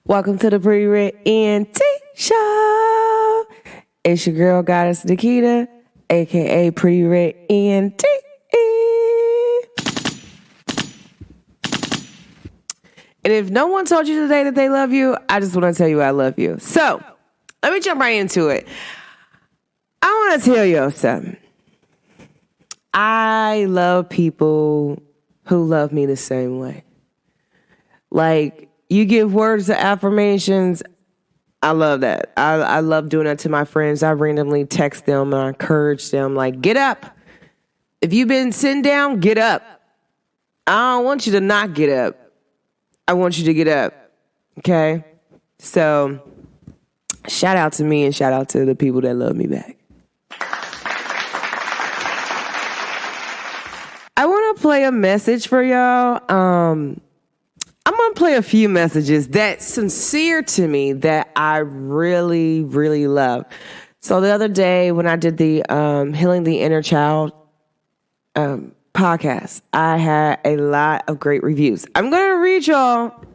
Welcome to the Pretty Red ENT Show. It's your girl, Goddess Nikita, a.k.a. Pretty Red ENT. And if no one told you today that they love you, I just want to tell you I love you. So, let me jump right into it. I want to tell you something. I love people who love me the same way. Like, you give words of affirmations. I love that. I love doing that to my friends. I randomly text them and I encourage them, like, get up. If you've been sitting down, get up. I don't want you to not get up. I want you to get up. Okay? So, shout out to me and shout out to the people that love me back. I want to play a message for y'all. I'm going to play a few messages that's sincere to me that I really, really love. So the other day when I did the Healing the Inner Child podcast, I had a lot of great reviews. I'm going to read y'all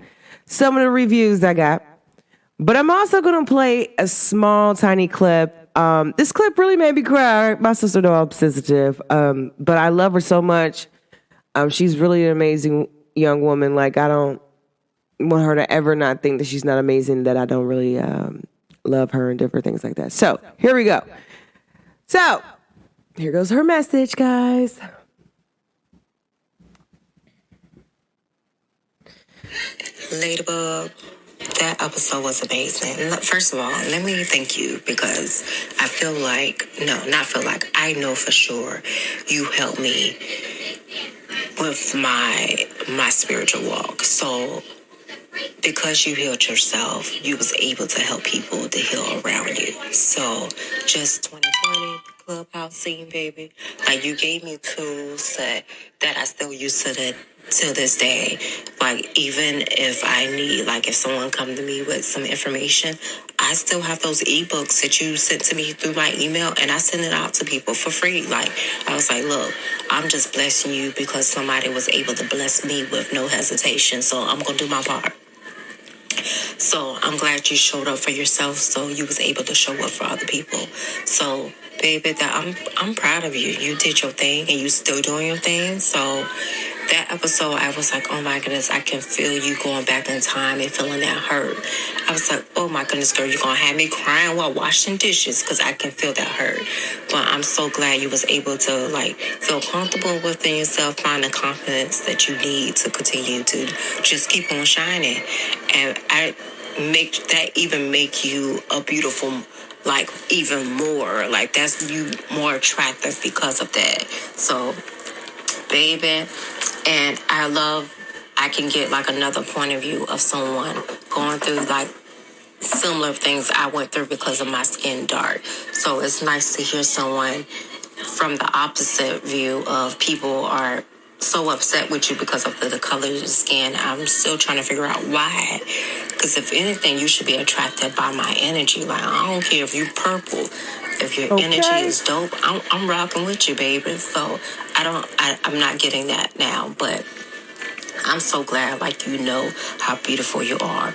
some of the reviews I got, but I'm also going to play a small, tiny clip. This clip really made me cry. My sister knows I'm sensitive, but I love her so much. She's really an amazing young woman. Like, I don't want her to ever not think that she's not amazing, that I don't really love her and different things like that. So, here we go. So, here goes her message, guys. Ladybug, that episode was amazing. First of all, let me thank you because I know for sure you helped me with my spiritual walk. So because you healed yourself, you was able to help people to heal around you. So just 2020 Clubhouse scene, baby. Like, you gave me tools that I still use to this day. Like, even if I need, like, if someone come to me with some information, I still have those ebooks that you sent to me through my email, and I send it out to people for free. Like, I was like, look, I'm just blessing you because somebody was able to bless me with no hesitation, so I'm going to do my part. So I'm glad you showed up for yourself, so you was able to show up for other people. So, baby, I'm proud of you. You did your thing, and you still doing your thing. So that episode, I was like, oh my goodness, I can feel you going back in time and feeling that hurt. I was like, oh my goodness, girl, you're going to have me crying while washing dishes because I can feel that hurt. But I'm so glad you was able to, like, feel comfortable within yourself, find the confidence that you need to continue to just keep on shining. And make you a beautiful, like, even more, like, that's you more attractive because of that. So, baby, and I can get, like, another point of view of someone going through, like, similar things I went through because of my skin dark. So it's nice to hear someone from the opposite view of people are so upset with you because of the color of your skin. I'm still trying to figure out why. Because if anything, you should be attracted by my energy. Like, I don't care if you're purple. If your energy is dope, I'm rocking with you, baby. So I'm not getting that now, but I'm so glad, like, you know how beautiful you are.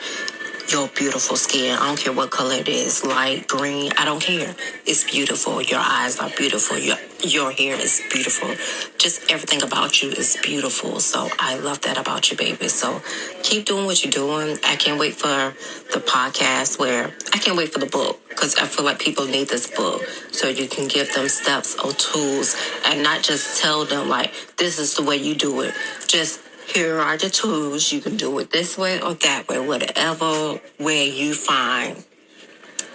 Your beautiful skin. I don't care what color it is, light, green, I don't care. It's beautiful. Your eyes are beautiful. Your hair is beautiful. Just everything about you is beautiful. So I love that about you, baby. So keep doing what you're doing. I can't wait for the podcast I can't wait for the book because I feel like people need this book so you can give them steps or tools and not just tell them, like, this is the way you do it. Just here are the tools. You can do it this way or that way, whatever way you find.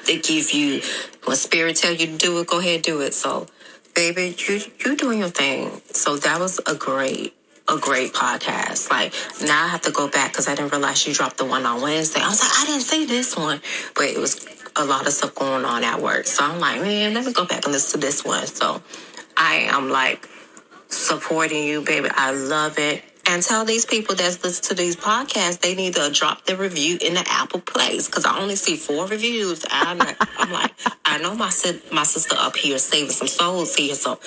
They give you, when spirit tell you to do it, go ahead and do it. So, baby, you're doing your thing. So that was a great podcast. Like, now I have to go back because I didn't realize you dropped the one on Wednesday. I was like, I didn't see this one. But it was a lot of stuff going on at work. So I'm like, man, let me go back and listen to this one. So I am, like, supporting you, baby. I love it. And tell these people that listen to these podcasts, they need to drop their review in the Apple Place. Because I only see 4 reviews. I'm like, I know my sister up here saving some souls here. So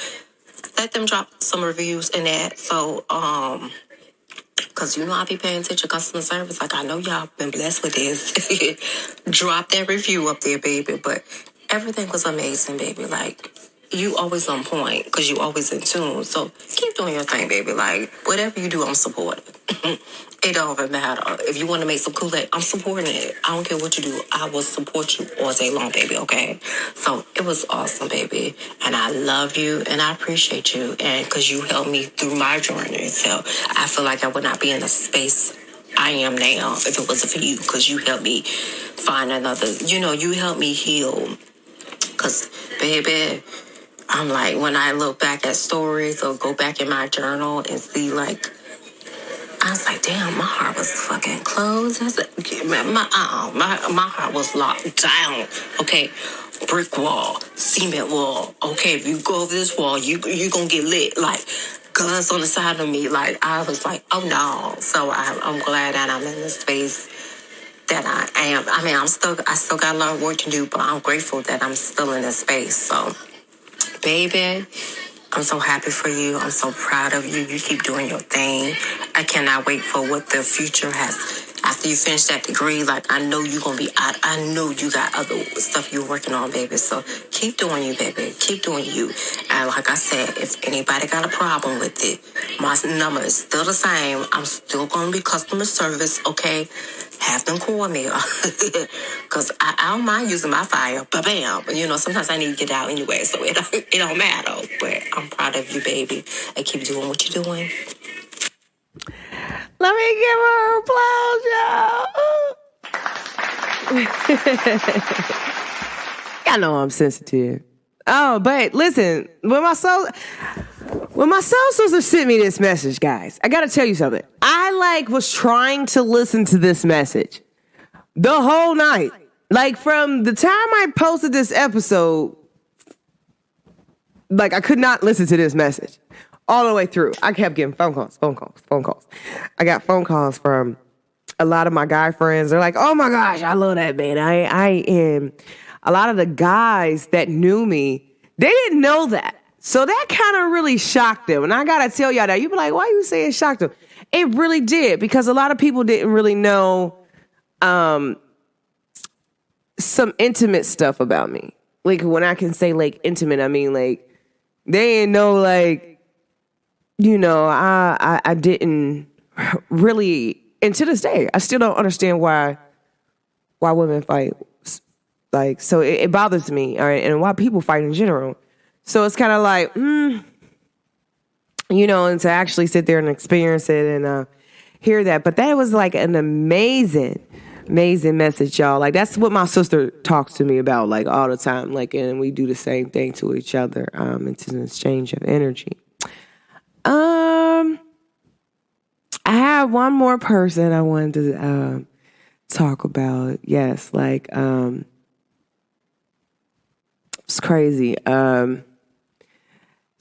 let them drop some reviews in that. So, because I be paying attention to customer service. Like, I know y'all been blessed with this. Drop that review up there, baby. But everything was amazing, baby. Like, you always on point because you always in tune. So keep doing your thing, baby. Like, whatever you do, I'm supportive. It don't even matter. If you want to make some Kool-Aid, I'm supporting it. I don't care what you do. I will support you all day long, baby, okay? So it was awesome, baby. And I love you and I appreciate you. And because you helped me through my journey. So I feel like I would not be in the space I am now if it wasn't for you, because you helped me find another, you helped me heal. Because, baby, I'm like, when I look back at stories or go back in my journal and see, like, I was like, damn, my heart was fucking closed. I was like, my heart was locked down. Okay, brick wall, cement wall. Okay, if you go over this wall, you gonna get lit. Like, guns on the side of me. Like, I was like, oh no. So I'm glad that I'm in the space that I am. I mean, I still got a lot of work to do, but I'm grateful that I'm still in this space. So, baby, I'm so happy for you. I'm so proud of you. You keep doing your thing. I cannot wait for what the future has. After you finish that degree, like, I know you're going to be out. I know you got other stuff you're working on, baby. So keep doing you, baby. Keep doing you. And like I said, if anybody got a problem with it, my number is still the same. I'm still going to be customer service, okay? Have them call me. Because I don't mind using my fire. Ba-bam. Sometimes I need to get out anyway, so it don't matter. But I'm proud of you, baby. And keep doing what you're doing. Let me give her applause, y'all. Y'all know I'm sensitive. Oh, but listen, when my soul sister sent me this message, guys, I gotta tell you something. I was trying to listen to this message the whole night. Like, from the time I posted this episode, I could not listen to this message all the way through. I kept getting phone calls. I got phone calls from a lot of my guy friends. They're like, oh my gosh, I love that, man. I am. A lot of the guys that knew me, they didn't know that. So that kind of really shocked them. And I got to tell y'all that. You be like, why you say it shocked them? It really did, because a lot of people didn't really know some intimate stuff about me. Like, when I can say, intimate, I mean, they didn't know, I didn't really, and to this day, I still don't understand why women fight. So it bothers me, all right, and why people fight in general. So it's kind of like, and to actually sit there and experience it and hear that. But that was an amazing message, y'all. That's what my sister talks to me about, all the time. And we do the same thing to each other. It's an exchange of energy. I have one more person I wanted to talk about. Yes, it's crazy.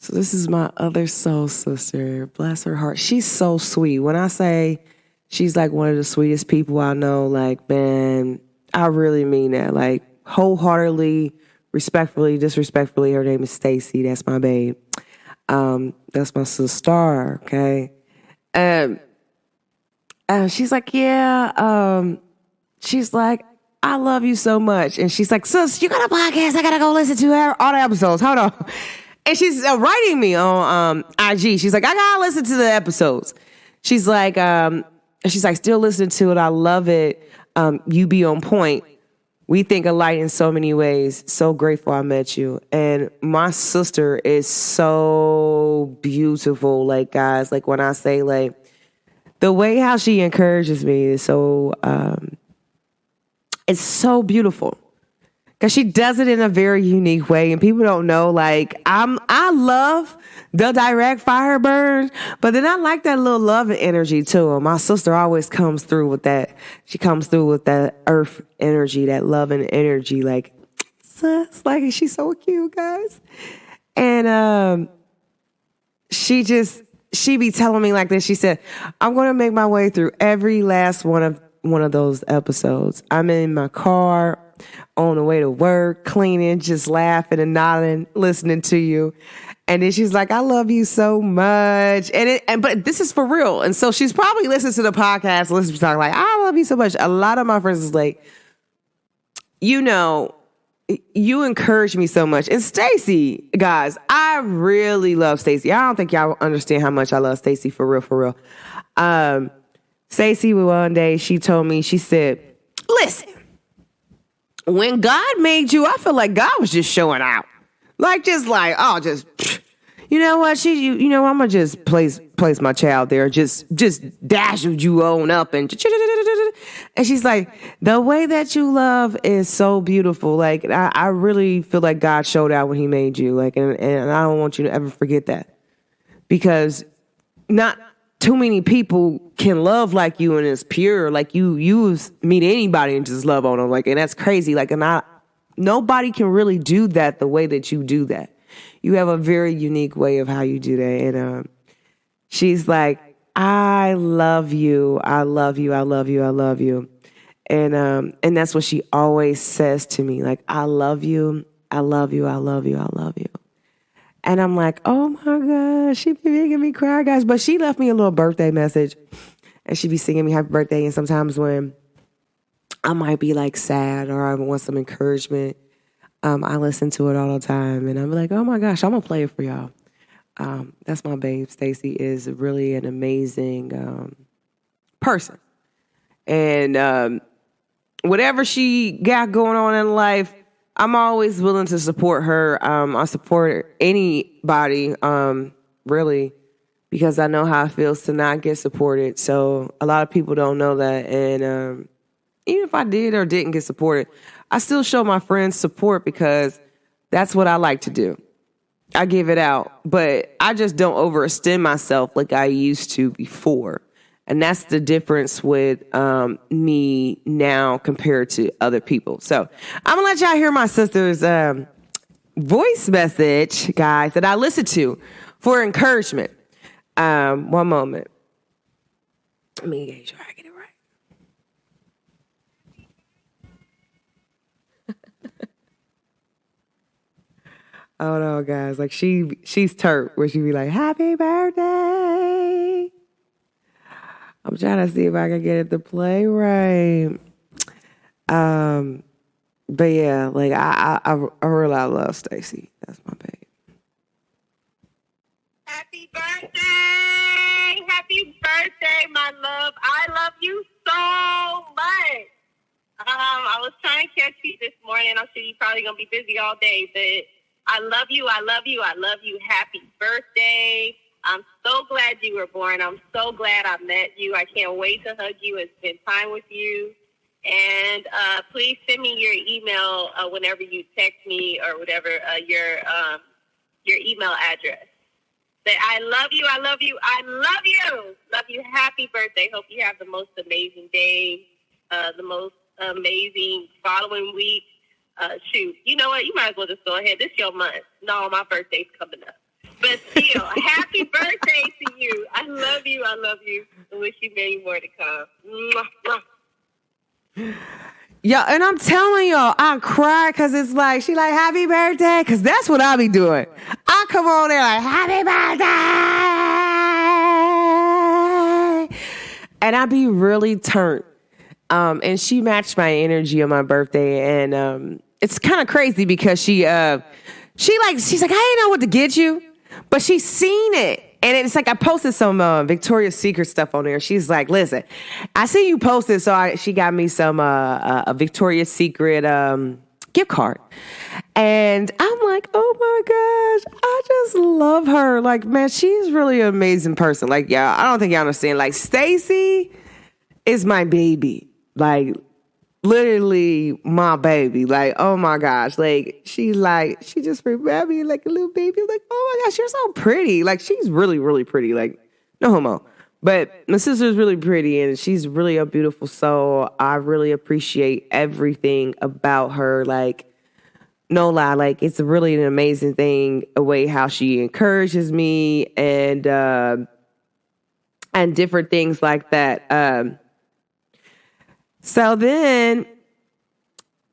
So this is my other soul sister. Bless her heart. She's so sweet. When I say she's one of the sweetest people I know, man, I really mean that. Wholeheartedly, respectfully, disrespectfully. Her name is Stacy. That's my babe. That's my sister. Okay. She's like, yeah. She's like, I love you so much. And she's like, sis, you got a podcast. I got to go listen to all the episodes. Hold on. And she's writing me on IG. She's like, I got to listen to the episodes. She's like, still listening to it. I love it. You be on point. We think alike in so many ways. So grateful I met you. And my sister is so beautiful. Guys, when I say, the way how she encourages me is so, it's so beautiful. Because she does it in a very unique way, and people don't know. I love the direct fire burn, but then I like that little love and energy too. And my sister always comes through with that. She comes through with that earth energy, that love and energy. Sis, she's so cute, guys. And she be telling me like this. She said, "I'm going to make my way through every last one of those episodes. I'm in my car on the way to work, cleaning, just laughing and nodding, listening to you. And then she's like, I love you so much. But this is for real. And so she's probably listening to the podcast, listening to talk like, I love you so much. A lot of my friends is like, you know, you encourage me so much. And Stacey, guys, I really love Stacey. I don't think y'all understand how much I love Stacey for real, for real. Stacey, one day, she told me, she said, listen, when God made you, I feel like God was just showing out. Like, just like, oh, just, you know what? You know, I'm going to just place my child there. Just dazzle you on up. And she's like, the way that you love is so beautiful. Like, I really feel like God showed out when he made you. Like, and I don't want you to ever forget that. Because not too many people can love like you and it's pure. Like, you meet anybody and just love on them. Like, and that's crazy. Like, and nobody can really do that the way that you do that. You have a very unique way of how you do that. And she's like, I love you. I love you. I love you. I love you. And that's what she always says to me. Like, I love you. I love you. I love you. I love you. And I'm like, oh my gosh, she be making me cry, guys. But she left me a little birthday message and she be singing me happy birthday. And sometimes when I might be like sad or I want some encouragement, I listen to it all the time. And I'm like, oh my gosh, I'm going to play it for y'all. That's my babe. Stacey is really an amazing person. And whatever she got going on in life, I'm always willing to support her. I support anybody, really, because I know how it feels to not get supported. So a lot of people don't know that. And even if I did or didn't get supported, I still show my friends support because that's what I like to do. I give it out, but I just don't overextend myself like I used to before. And that's the difference with me now compared to other people. So I'm going to let y'all hear my sister's voice message, guys, that I listened to for encouragement. One moment. Let me make sure I get it right. Oh, no, guys. Like, she's turp where she be like, happy birthday. I'm trying to see if I can get it to play right. But yeah, like I really love Stacey. That's my babe. Happy birthday! Happy birthday, my love. I love you so much. I was trying to catch you this morning. I'm sure you're probably gonna be busy all day, but I love you. I love you. I love you. Happy birthday. I'm so glad you were born. I'm so glad I met you. I can't wait to hug you and spend time with you. And please send me your email whenever you text me or whatever, your email address. But I love you. I love you. I love you. Love you. Happy birthday. Hope you have the most amazing day, the most amazing following week. Shoot, you know what? You might as well just go ahead. This is your month. No, my birthday's coming up. But still, happy birthday to you. I love you. I love you. I wish you many more to come. Mwah, mwah. Yeah, and I'm telling y'all, I cry because it's like, she like, happy birthday, because that's what I be doing. I come on there like, happy birthday. And I be really turned. And she matched my energy on my birthday. And it's kind of crazy because she's like, I didn't know what to get you. But she's seen it. And it's like I posted some Victoria's Secret stuff on there. She's like, listen, I see you posted. So she got me some a Victoria's Secret gift card. And I'm like, oh my gosh, I just love her. Like, man, she's really an amazing person. Like, yeah, I don't think y'all understand. Like, Stacey is my baby. Like, literally my baby. Like, oh my gosh. Like, she just remembered me like a little baby. Like, oh my gosh, you're so pretty. Like, she's really, really pretty. Like, no homo. But my sister's really pretty and she's really a beautiful soul. I really appreciate everything about her. Like, no lie. Like, it's really an amazing thing, a way how she encourages me and different things like that. So then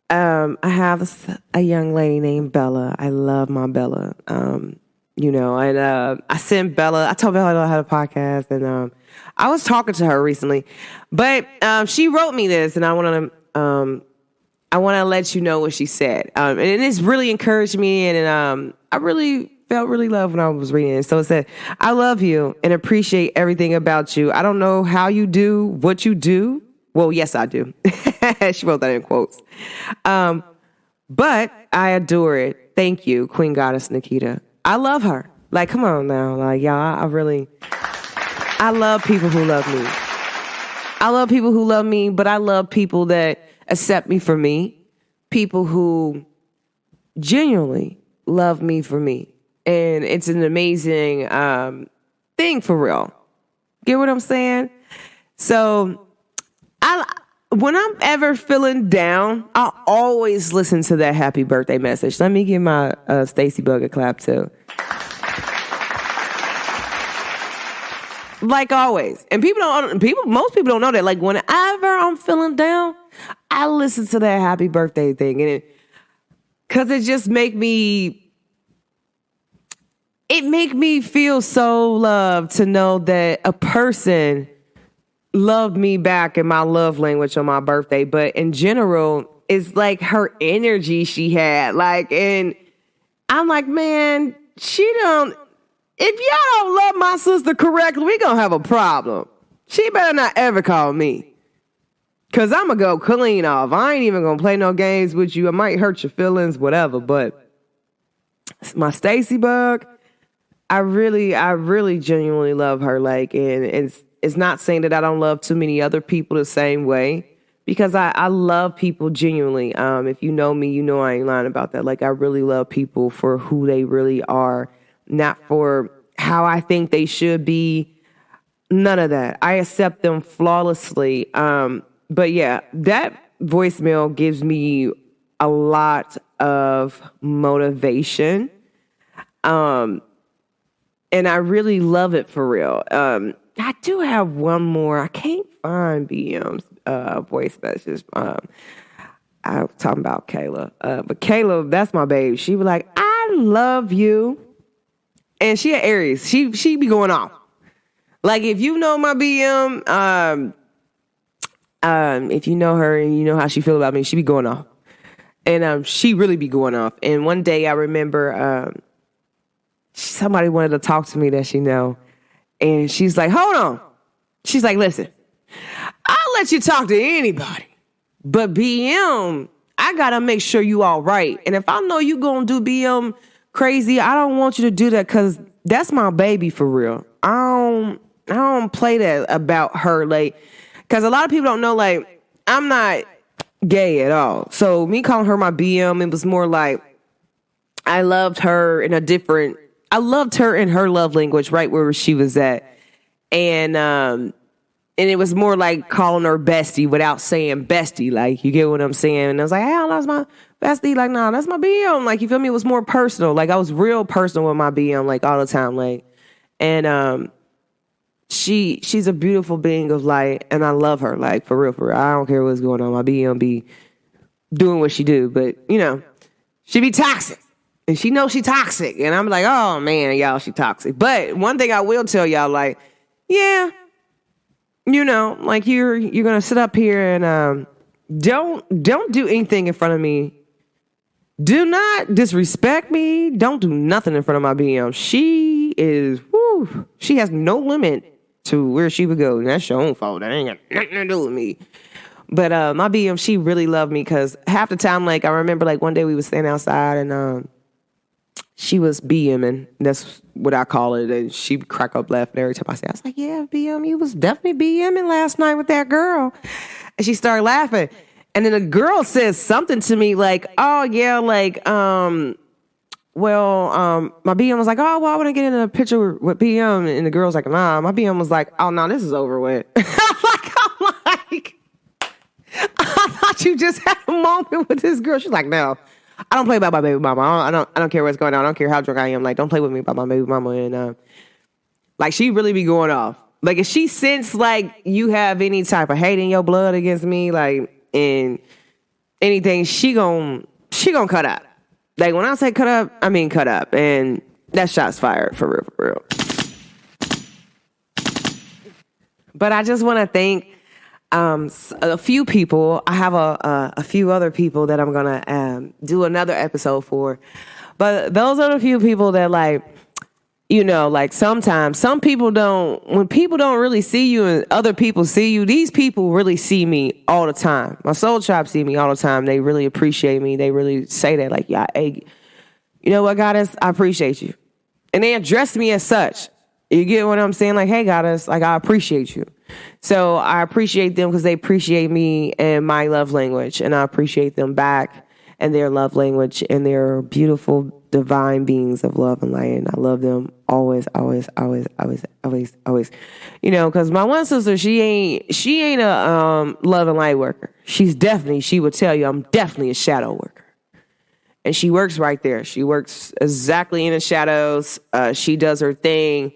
I have a young lady named Bella. I love my Bella. And I sent Bella, I told Bella I had a podcast, and I was talking to her recently, but she wrote me this, and I want to let you know what she said. And it's really encouraged me, and I really felt really loved when I was reading it. So it said, I love you and appreciate everything about you. I don't know how you do what you do. Well, yes, I do. She wrote that in quotes. But I adore it. Thank you, Queen Goddess Nikita. I love her. Like, come on now. Like, y'all, I love people who love me. I love people who love me, but I love people that accept me for me. People who genuinely love me for me. And it's an amazing thing for real. Get what I'm saying? So when I'm ever feeling down, I always listen to that happy birthday message. Let me give my Stacey Bug a clap too. Like always. And most people don't know that. Like whenever I'm feeling down, I listen to that happy birthday thing. And cause it just make me feel so loved to know that a person loved me back in my love language on my birthday. But in general, it's like her energy she had. Like, and I'm like, man, if y'all don't love my sister correctly, we gonna have a problem. She better not ever call me. Cause I'm gonna go clean off. I ain't even gonna play no games with you. I might hurt your feelings, whatever. But my Stacey Bug, I really genuinely love her. Like, and it's not saying that I don't love too many other people the same way, because I love people genuinely. If you know me, you know I ain't lying about that. Like, I really love people for who they really are, not for how I think they should be. None of that. I accept them flawlessly. But yeah, that voicemail gives me a lot of motivation. And I really love it for real. I do have one more. I can't find BM's voice message. I'm talking about Kayla. But Kayla, that's my babe. She was like, I love you. And she an Aries. She be going off. Like, if you know my BM, if you know her and you know how she feel about me, she be going off. And she really be going off. And one day I remember somebody wanted to talk to me that she know. And she's like, hold on. She's like, listen, I'll let you talk to anybody. But BM, I got to make sure you all right. And if I know you going to do BM crazy, I don't want you to do that, because that's my baby for real. I don't play that about her. Like, because a lot of people don't know, like, I'm not gay at all. So me calling her my BM, it was more like I loved her in her love language, right where she was at. And it was more like calling her bestie without saying bestie. Like, you get what I'm saying? And I was like, hey, that's my bestie. Like, nah, that's my BM. Like, you feel me? It was more personal. Like, I was real personal with my BM, like, all the time. Like, and she's a beautiful being of light, and I love her. Like, for real. I don't care what's going on. My BM be doing what she do, but, you know, she be toxic. And she knows she toxic. And I'm like, oh, man, y'all, she toxic. But one thing I will tell y'all, like, yeah, you know, like, you're going to sit up here and don't do anything in front of me. Do not disrespect me. Don't do nothing in front of my BM. She has no limit to where she would go. And that's your own fault. That ain't got nothing to do with me. But my BM, she really loved me, because half the time, like, I remember, like, one day we was standing outside and she was BMing. That's what I call it. And she would crack up laughing every time I say, I was like, yeah, BM, you was definitely BMing last night with that girl. And she started laughing. And then the girl says something to me like, oh, yeah, like, my BM was like, oh, well, I want to get in a picture with BM. And the girl's like, nah. My BM was like, oh, no, this is over with. I'm like, I thought you just had a moment with this girl. She's like, no, I don't play about my baby mama. I don't care what's going on. I don't care how drunk I am. Like, don't play with me about my baby mama. And like, she really be going off. Like, if she sense like you have any type of hate in your blood against me, like, and anything, she gon' cut up. Like when I say cut up, I mean cut up. And that shot's fired for real, for real. But I just want to thank a few people. I have a few other people that I'm gonna do another episode for. But those are the few people that, like, you know, like sometimes some people don't, when people don't really see you and other people see you, these people really see me all the time. My soul tribe see me all the time. They really appreciate me. They really say that, like, yeah, hey, you know what, Goddess, I appreciate you. And they address me as such. You get what I'm saying? Like, hey, Goddess, like, I appreciate you. So I appreciate them because they appreciate me and my love language. And I appreciate them back and their love language, and they're beautiful, divine beings of love and light. And I love them always, always, always, always, always, always. You know, because my one sister, she ain't a love and light worker. She would tell you, I'm definitely a shadow worker. And she works right there. She works exactly in the shadows. She does her thing.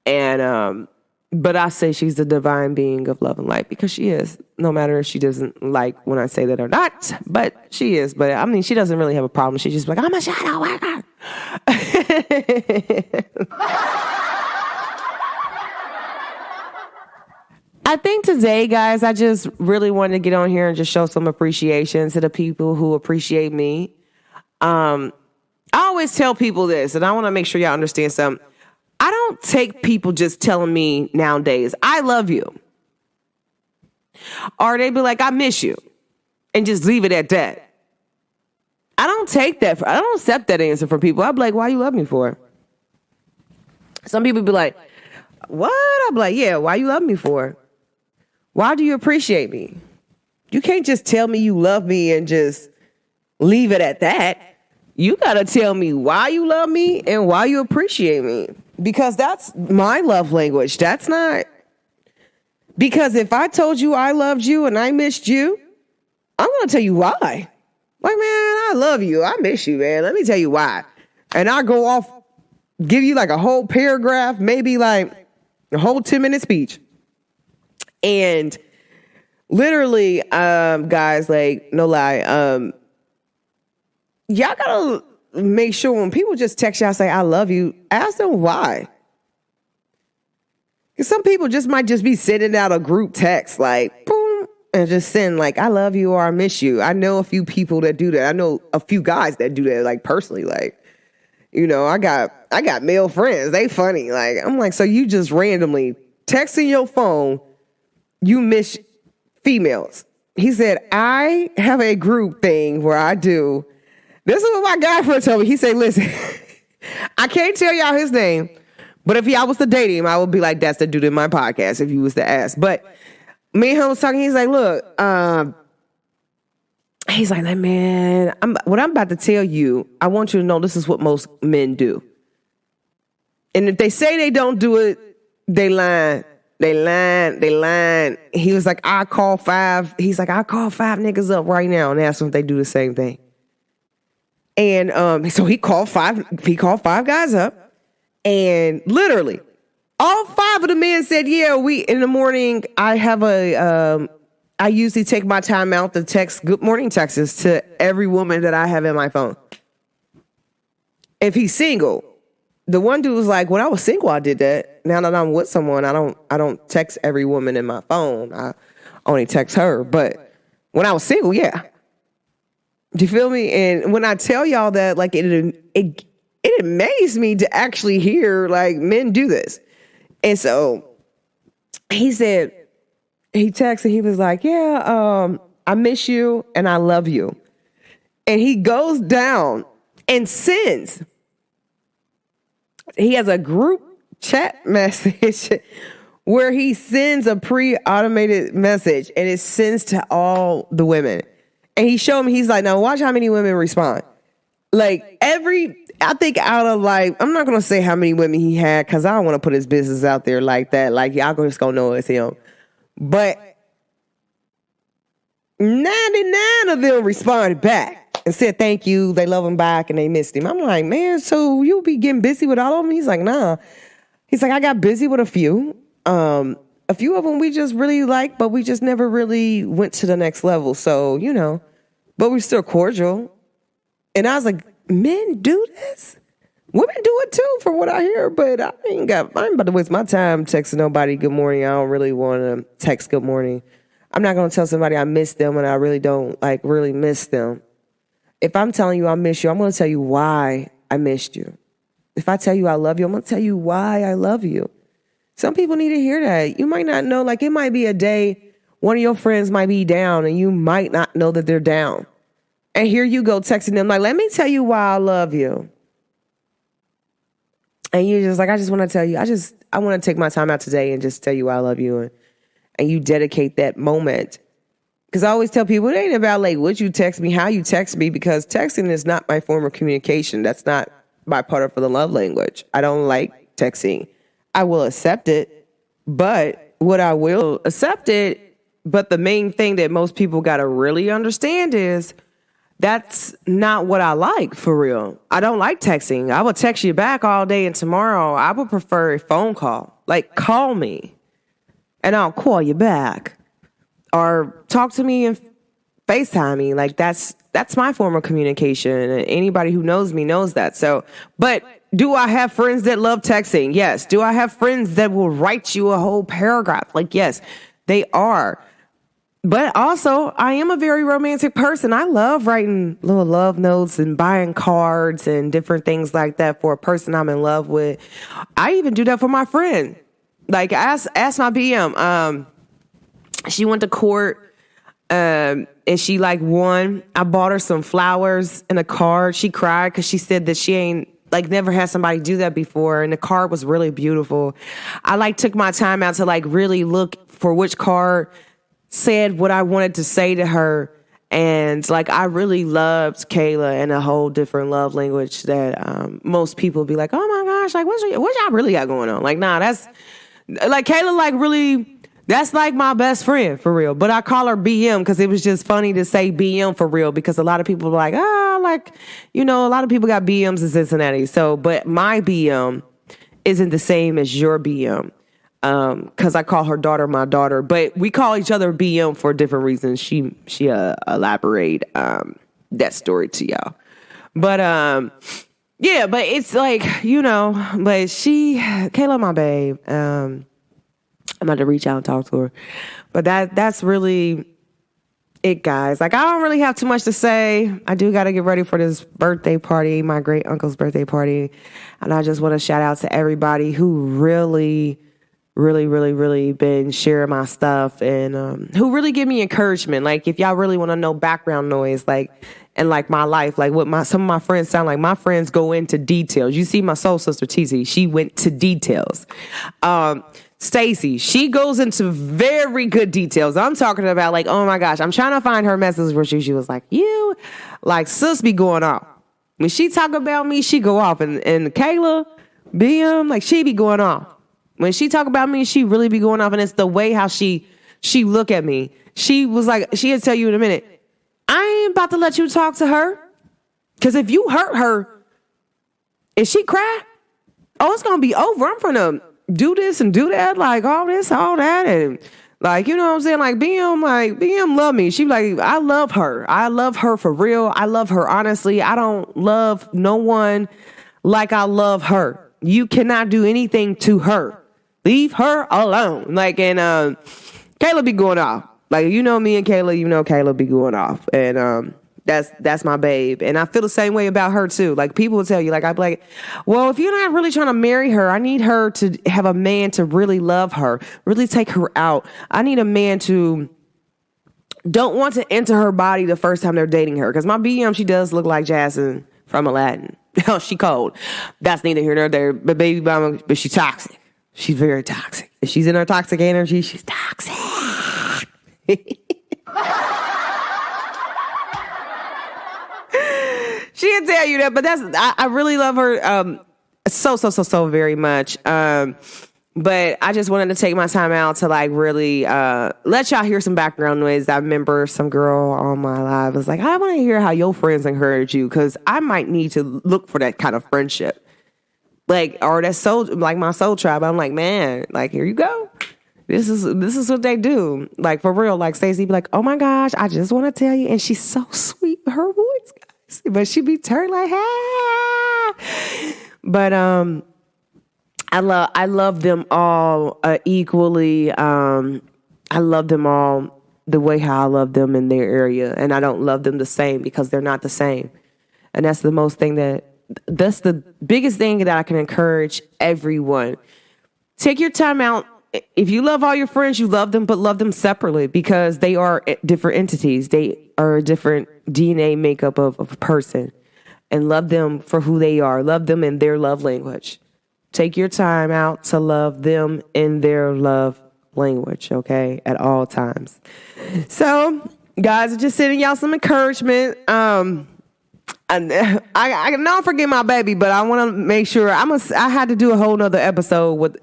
And but I say she's the divine being of love and light because she is, no matter if she doesn't like when I say that or not, but she is. But I mean, she doesn't really have a problem. She's just like, I'm a shadow worker. I think today, guys, I just really wanted to get on here and just show some appreciation to the people who appreciate me. I always tell people this, and I want to make sure y'all understand something. I don't take people just telling me nowadays, I love you. Or they be like, I miss you. And just leave it at that. I don't take that. I don't accept that answer from people. I'll be like, why you love me for? Some people be like, what? I'll be like, yeah, why you love me for? Why do you appreciate me? You can't just tell me you love me and just leave it at that. You got to tell me why you love me and why you appreciate me. Because that's my love language. That's not. Because if I told you I loved you and I missed you, I'm going to tell you why. Like, man, I love you. I miss you, man. Let me tell you why. And I go off, give you like a whole paragraph, maybe like a whole 10-minute speech. And literally, guys, like, no lie, y'all gotta make sure when people just text y'all say, I love you, ask them why. Because some people just might just be sending out a group text, like, boom, and just send, like, I love you or I miss you. I know a few people that do that. I know a few guys that do that, like, personally. Like, you know, I got male friends. They funny. Like, I'm like, so you just randomly texting your phone, you miss females. He said, I have a group thing where I do. This is what my guy friend told me. He said, listen, I can't tell y'all his name, but if y'all was to date him, I would be like, that's the dude in my podcast if you was to ask. But me and him was talking, he's like, look, he's like, man, what I'm about to tell you, I want you to know this is what most men do. And if they say they don't do it, they lying. They lying. He was like, I'll call 5 niggas up right now and ask them if they do the same thing. And so he called 5 guys up, and literally all 5 of the men said, yeah, in the morning, I have I usually take my time out to text good morning texts to every woman that I have in my phone. If he's single, the one dude was like, when I was single, I did that. Now that I'm with someone, I don't text every woman in my phone. I only text her. But when I was single, yeah. Do you feel me? And when I tell y'all that, like, it amazed me to actually hear, like, men do this. And so he said, he texted, he was like, yeah, I miss you and I love you. And he goes down and sends. He has a group chat message where he sends a pre-automated message, and it sends to all the women. And he showed me, he's like, now watch how many women respond. Like I think out of, like, I'm not going to say how many women he had because I don't want to put his business out there like that. Like, y'all just going to know it's him. But 99 of them responded back and said thank you. They love him back and they missed him. I'm like, man, so you'll be getting busy with all of them? He's like, nah. He's like, I got busy with a few. A few of them we just really like, but we just never really went to the next level. So, you know, but we're still cordial. And I was like, men do this? Women do it too, from what I hear, but I ain't about to waste my time texting nobody good morning. I don't really want to text good morning. I'm not going to tell somebody I miss them and I really don't really miss them. If I'm telling you I miss you, I'm going to tell you why I missed you. If I tell you I love you, I'm going to tell you why I love you. Some people need to hear that. You might not know, it might be a day one of your friends might be down and you might not know that they're down. And here you go texting them let me tell you why I love you. And you're just I just want to tell you, I want to take my time out today and just tell you why I love you. And you dedicate that moment. Because I always tell people, it ain't about what you text me, how you text me, because texting is not my form of communication. That's not my part of the love language. I don't like texting. I will accept it, but I will accept it. But the main thing that most people got to really understand is that's not what I like for real. I don't like texting. I will text you back all day and tomorrow. I would prefer a phone call. Call me and I'll call you back or talk to me and FaceTime me. That's my form of communication. And anybody who knows me knows that. So, but do I have friends that love texting? Yes. Do I have friends that will write you a whole paragraph? Yes, they are. But also, I am a very romantic person. I love writing little love notes and buying cards and different things like that for a person I'm in love with. I even do that for my friend. Ask my BM. She went to court and she won. I bought her some flowers and a card. She cried because she said that she ain't never had somebody do that before. And the card was really beautiful. I took my time out to really look for which card said what I wanted to say to her. And I really loved Kayla in a whole different love language that most people be oh my gosh, what y'all really got going on? Nah, that's Kayla really, that's my best friend for real. But I call her BM because it was just funny to say BM for real, because a lot of people are a lot of people got BMs in Cincinnati. So, but my BM isn't the same as your BM. Cause I call her daughter my daughter, but we call each other BM for different reasons. She elaborate, that story to y'all. But, yeah, but it's but Kayla, my babe, I'm about to reach out and talk to her, but that's really it, guys. I don't really have too much to say. I do got to get ready for this birthday party, my great uncle's birthday party. And I just want to shout out to everybody who really been sharing my stuff and who really give me encouragement. If y'all really want to know background noise, and my life, what some of my friends sound like. My friends go into details. You see my soul sister TZ, she went to details. Stacy, she goes into very good details. I'm talking about oh my gosh, I'm trying to find her message where she was you, sis be going off. When she talk about me, she go off. And Kayla, BM, she be going off. When she talk about me, she really be going off, and it's the way how she look at me. She was she'll tell you in a minute, I ain't about to let you talk to her, because if you hurt her and she cry, it's gonna be over. I'm gonna do this and do that, all this, all that, and you know what I'm saying? BM love me. She I love her. I love her for real. I love her honestly. I don't love no one like I love her. You cannot do anything to her. Leave her alone. And Kayla be going off. You know me and Kayla, you know Kayla be going off. And that's my babe. And I feel the same way about her too. People will tell you, I'd be well, if you're not really trying to marry her, I need her to have a man to really love her, really take her out. I need a man to don't want to enter her body the first time they're dating her. Because my BM, she does look like Jasmine from Aladdin. Oh, she cold. That's neither here nor there. But baby mama, but she's toxic. She's very toxic. If she's in her toxic energy, she's toxic. She'll tell you that, but I really love her so very much. But I just wanted to take my time out to really let y'all hear some background noise. I remember some girl on my live was I want to hear how your friends encourage you, because I might need to look for that kind of friendship. Or that soul, my soul tribe. I'm man, here you go. This is what they do. Like, for real. Like, Stacey be like, oh my gosh, I just want to tell you. And she's so sweet with her voice, guys. But she be turned like, ah. But I love them all equally. I love them all the way how I love them in their area. And I don't love them the same because they're not the same. And that's that's the biggest thing that I can encourage everyone. Take your time out. If you love all your friends, you love them, but love them separately because they are different entities. They are a different DNA makeup of a person. And love them for who they are. Love them in their love language. Take your time out to love them in their love language, okay, at all times. So, guys, just sending y'all some encouragement. I don't forget my baby, but I want to make sure I had to do a whole nother episode with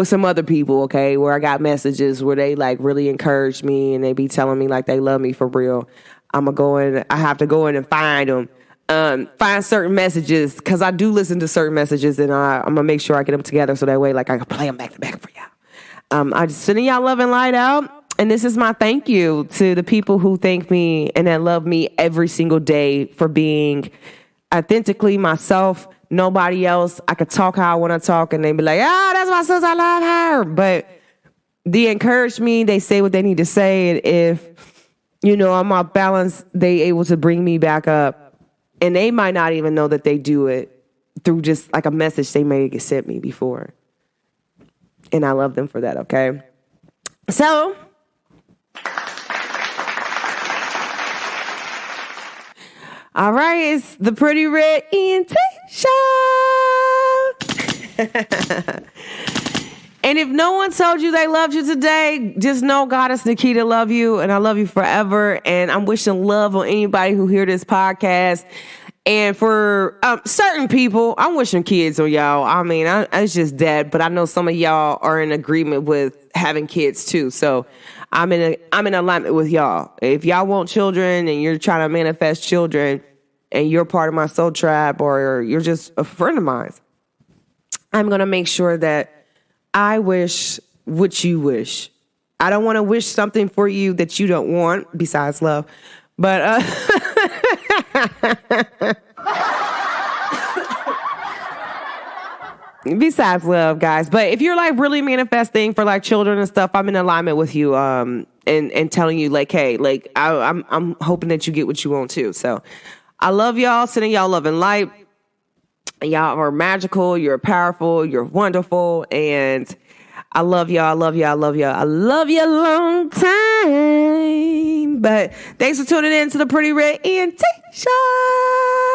some other people, okay, where I got messages where they like really encouraged me and they be telling me like they love me for real. I have to go in and find them. Find certain messages because I do listen to certain messages and I'm gonna make sure I get them together so that way like I can play them back to back for y'all. I just sending y'all love and light out, and this is my thank you to the people who thank me and that love me every single day for being authentically myself. Nobody else. I could talk how I want to talk, and they be like, that's my sis, I love her. But they encourage me. They say what they need to say, and if I'm off balance, they able to bring me back up, and they might not even know that they do it through just like a message they may have sent me before. And I love them for that, okay? So, all right, it's the Pretty Red ENT Show. And if no one told you they loved you today, just know Goddess Nikita love you, and I love you forever. And I'm wishing love on anybody who hear this podcast. And for certain people, I'm wishing kids on y'all. I mean, it's just that, but I know some of y'all are in agreement with having kids too. So I'm in alignment with y'all. If y'all want children and you're trying to manifest children and you're part of my soul tribe or you're just a friend of mine, I'm going to make sure that I wish what you wish. I don't want to wish something for you that you don't want besides love. But besides love, guys. But if you're like really manifesting for like children and stuff, I'm in alignment with you and telling you like, hey, like I'm hoping that you get what you want too. So I love y'all, sending y'all love and light. Y'all are magical, you're powerful, you're wonderful, and I love y'all, I love y'all, I love y'all. I love you a long time. But thanks for tuning in to the Pretty Red ENT Show.